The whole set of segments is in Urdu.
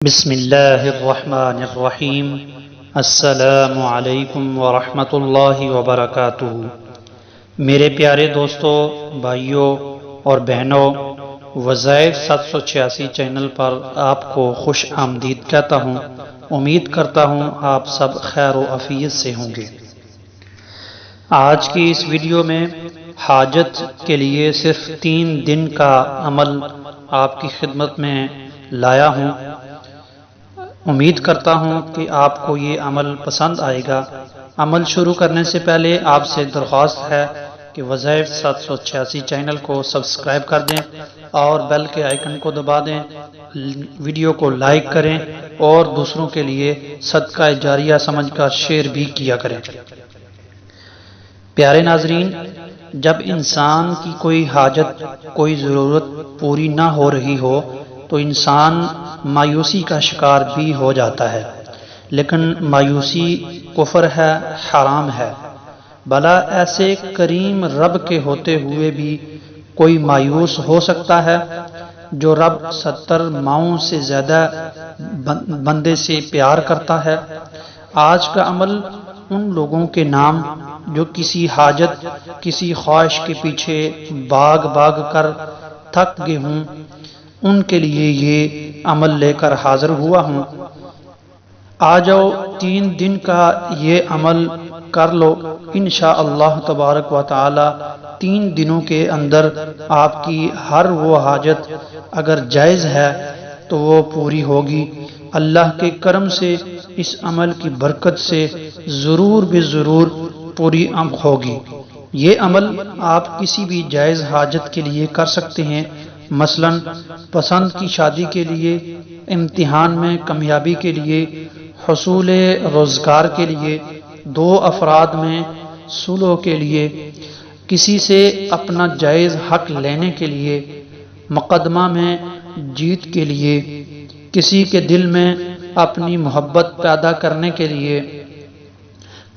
بسم اللہ الرحمن الرحیم۔ السلام علیکم ورحمۃ اللہ وبرکاتہ۔ میرے پیارے دوستوں، بھائیوں اور بہنوں، وظائف 786 چینل پر آپ کو خوش آمدید کہتا ہوں۔ امید کرتا ہوں آپ سب خیر و عافیت سے ہوں گے۔ آج کی اس ویڈیو میں حاجت کے لیے صرف 3 دن کا عمل آپ کی خدمت میں لایا ہوں۔ امید کرتا ہوں کہ آپ کو یہ عمل پسند آئے گا۔ عمل شروع کرنے سے پہلے آپ سے درخواست ہے کہ وظائف 786 چینل کو سبسکرائب کر دیں اور بیل کے آئیکن کو دبا دیں، ویڈیو کو لائک کریں اور دوسروں کے لیے صدقہ جاریہ سمجھ کر شیئر بھی کیا کریں۔ پیارے ناظرین، جب انسان کی کوئی حاجت، کوئی ضرورت پوری نہ ہو رہی ہو تو انسان مایوسی کا شکار بھی ہو جاتا ہے، لیکن مایوسی کفر ہے، حرام ہے۔ بھلا ایسے کریم رب کے ہوتے ہوئے بھی کوئی مایوس ہو سکتا ہے؟ جو رب 70 ماؤں سے زیادہ بندے سے پیار کرتا ہے۔ آج کا عمل ان لوگوں کے نام جو کسی حاجت، کسی خواہش کے پیچھے بھاگ کر تھک گئے ہوں، ان کے لیے یہ عمل لے کر حاضر ہوا ہوں۔ آ جاؤ، 3 دن کا یہ عمل کر لو، انشاءاللہ تبارک و تعالی 3 دنوں کے اندر آپ کی ہر وہ حاجت اگر جائز ہے تو وہ پوری ہوگی۔ اللہ کے کرم سے اس عمل کی برکت سے ضرور بے ضرور پوری ہوگی۔ یہ عمل آپ کسی بھی جائز حاجت کے لیے کر سکتے ہیں، مثلا پسند کی شادی کے لیے، امتحان میں کامیابی کے لیے، حصول روزگار کے لیے، 2 افراد میں صلح کے لیے، کسی سے اپنا جائز حق لینے کے لیے، مقدمہ میں جیت کے لیے، کسی کے دل میں اپنی محبت پیدا کرنے کے لیے،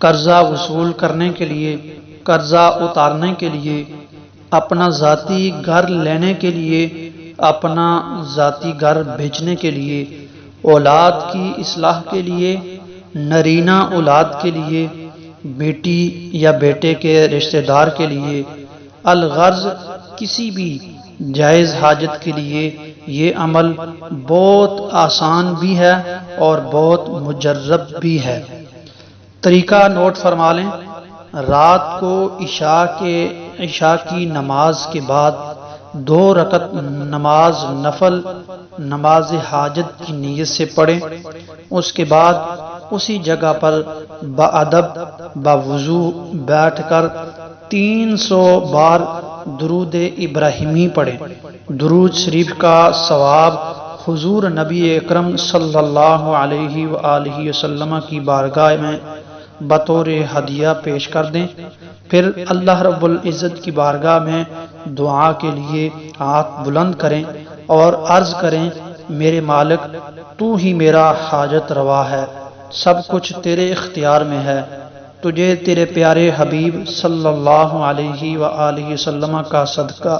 قرضہ وصول کرنے کے لیے، قرضہ اتارنے کے لیے، اپنا ذاتی گھر لینے کے لیے، اپنا ذاتی گھر بیچنے کے لیے، اولاد کی اصلاح کے لیے، نرینہ اولاد کے لیے، بیٹی یا بیٹے کے رشتہ دار کے لیے، الغرض کسی بھی جائز حاجت کے لیے یہ عمل بہت آسان بھی ہے اور بہت مجرب بھی ہے۔ طریقہ نوٹ فرما لیں۔ رات کو عشاء کی نماز کے بعد 2 رکعت نماز نفل، نماز حاجت کی نیت سے پڑھیں۔ اس کے بعد اسی جگہ پر باادب باوضو بیٹھ کر 300 بار درود ابراہیمی پڑھیں۔ درود شریف کا ثواب حضور نبی اکرم صلی اللہ علیہ وآلہ وسلم کی بارگاہ میں بطور ہدیہ پیش کر دیں۔ پھر اللہ رب العزت کی بارگاہ میں دعا کے لیے ہاتھ بلند کریں اور عرض کریں، میرے مالک، تو ہی میرا حاجت روا ہے، سب کچھ تیرے اختیار میں ہے۔ تجھے تیرے پیارے حبیب صلی اللہ علیہ وآلہ وسلم کا صدقہ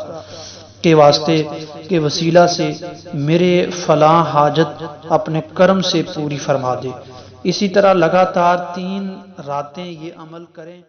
کے واسطے کے وسیلہ سے میرے فلاں حاجت اپنے کرم سے پوری فرما دے۔ اسی طرح لگاتار 3 راتیں یہ عمل کریں۔